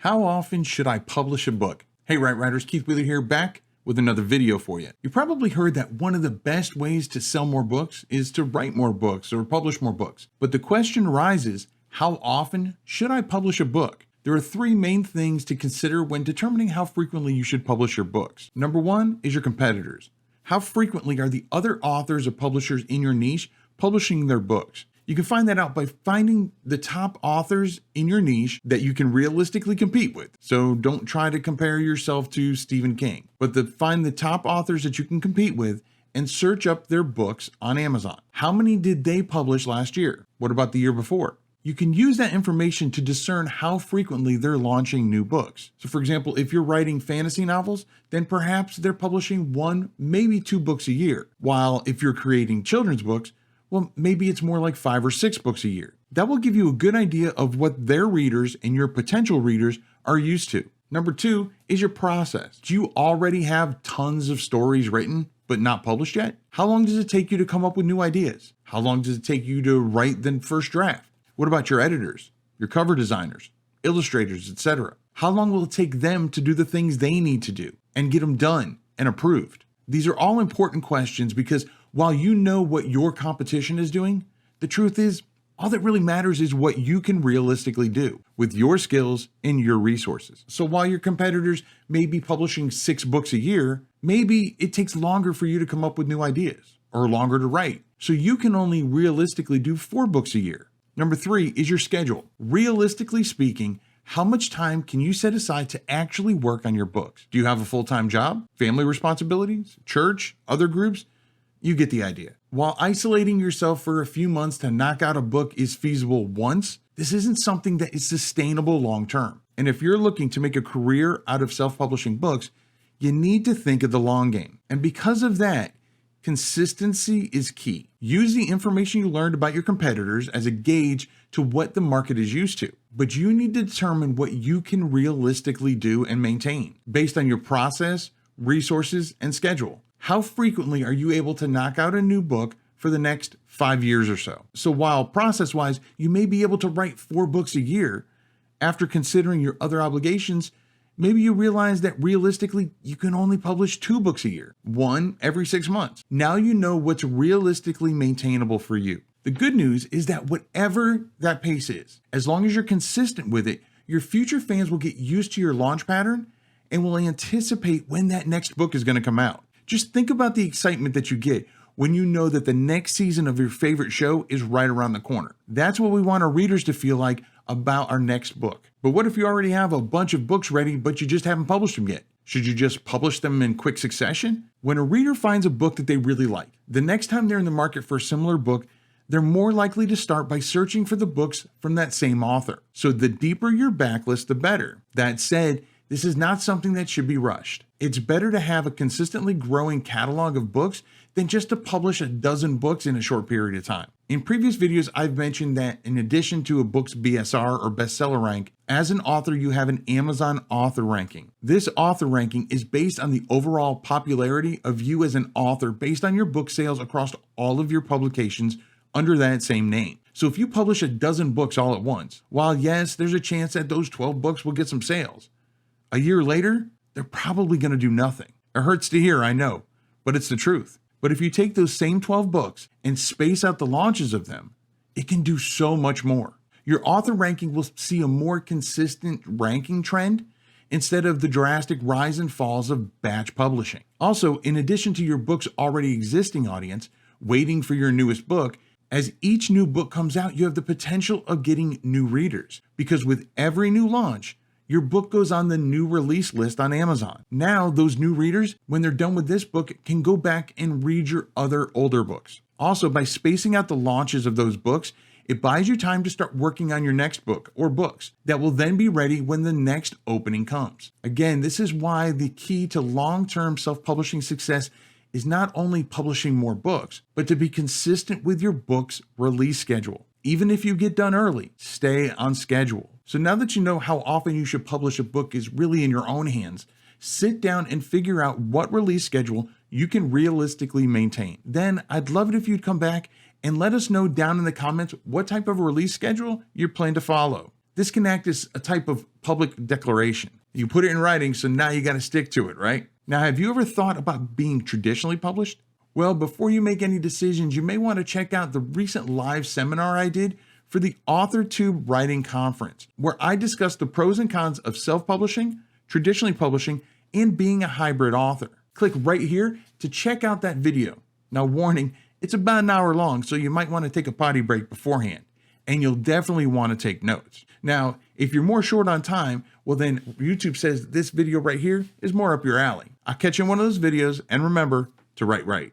How often should I publish a book? Hey, Write Writers, Keith Wheeler here, back with another video for you. You probably heard that one of the best ways to sell more books is to write more books or publish more books. But the question arises, how often should I publish a book? There are three main things to consider when determining how frequently you should publish your books. Number one is your competitors. How frequently are the other authors or publishers in your niche publishing their books? You can find that out by finding the top authors in your niche that you can realistically compete with. So don't try to compare yourself to Stephen King, but find the top authors that you can compete with and search up their books on Amazon. How many did they publish last year? What about the year before? You can use that information to discern how frequently they're launching new books. So for example, if you're writing fantasy novels, then perhaps they're publishing one, maybe two books a year. While if you're creating children's books, well, maybe it's more like 5 or 6 books a year. That will give you a good idea of what their readers and your potential readers are used to. Number two is your process. Do you already have tons of stories written but not published yet? How long does it take you to come up with new ideas? How long does it take you to write the first draft? What about your editors, your cover designers, illustrators, etc.? How long will it take them to do the things they need to do and get them done and approved? These are all important questions because while you know what your competition is doing, the truth is all that really matters is what you can realistically do with your skills and your resources. So while your competitors may be publishing 6 books a year, maybe it takes longer for you to come up with new ideas or longer to write. So you can only realistically do 4 books a year. Number 3 is your schedule. Realistically speaking, how much time can you set aside to actually work on your books? Do you have a full-time job, family responsibilities, church, other groups? You get the idea. While isolating yourself for a few months to knock out a book is feasible once, this isn't something that is sustainable long-term. And if you're looking to make a career out of self-publishing books, you need to think of the long game. And because of that, consistency is key. Use the information you learned about your competitors as a gauge to what the market is used to. But you need to determine what you can realistically do and maintain based on your process, resources, and schedule. How frequently are you able to knock out a new book for the next 5 years or so? So while process-wise, you may be able to write 4 books a year, after considering your other obligations, maybe you realize that realistically, you can only publish 2 books a year, 1 every 6 months. Now you know what's realistically maintainable for you. The good news is that whatever that pace is, as long as you're consistent with it, your future fans will get used to your launch pattern and will anticipate when that next book is going to come out. Just think about the excitement that you get when you know that the next season of your favorite show is right around the corner. That's what we want our readers to feel like about our next book. But what if you already have a bunch of books ready, but you just haven't published them yet? Should you just publish them in quick succession? When a reader finds a book that they really like, the next time they're in the market for a similar book, they're more likely to start by searching for the books from that same author. So the deeper your backlist, the better. That said, this is not something that should be rushed. It's better to have a consistently growing catalog of books than just to publish a dozen books in a short period of time. In previous videos, I've mentioned that in addition to a book's BSR or bestseller rank, as an author, you have an Amazon author ranking. This author ranking is based on the overall popularity of you as an author based on your book sales across all of your publications under that same name. So if you publish a dozen books all at once, while yes, there's a chance that those 12 books will get some sales, a year later, they're probably going to do nothing. It hurts to hear, I know, but it's the truth. But if you take those same 12 books and space out the launches of them, it can do so much more. Your author ranking will see a more consistent ranking trend instead of the drastic rise and falls of batch publishing. Also, in addition to your book's already existing audience waiting for your newest book, as each new book comes out, you have the potential of getting new readers because with every new launch, your book goes on the new release list on Amazon. Now, those new readers, when they're done with this book, can go back and read your other older books. Also, by spacing out the launches of those books, it buys you time to start working on your next book or books that will then be ready when the next opening comes. Again, this is why the key to long-term self-publishing success is not only publishing more books, but to be consistent with your book's release schedule. Even if you get done early, stay on schedule. So now that you know how often you should publish a book is really in your own hands, sit down and figure out what release schedule you can realistically maintain. Then I'd love it if you'd come back and let us know down in the comments what type of release schedule you plan to follow. This can act as a type of public declaration. You put it in writing, so now you got to stick to it, right? Now, have you ever thought about being traditionally published? Well, before you make any decisions, you may want to check out the recent live seminar I did for the AuthorTube Writing Conference, where I discussed the pros and cons of self-publishing, traditionally publishing, and being a hybrid author. Click right here to check out that video. Now, warning, it's about an hour long, so you might want to take a potty break beforehand, and you'll definitely want to take notes. Now, if you're more short on time, well then YouTube says this video right here is more up your alley. I'll catch you in one of those videos, and remember to write right.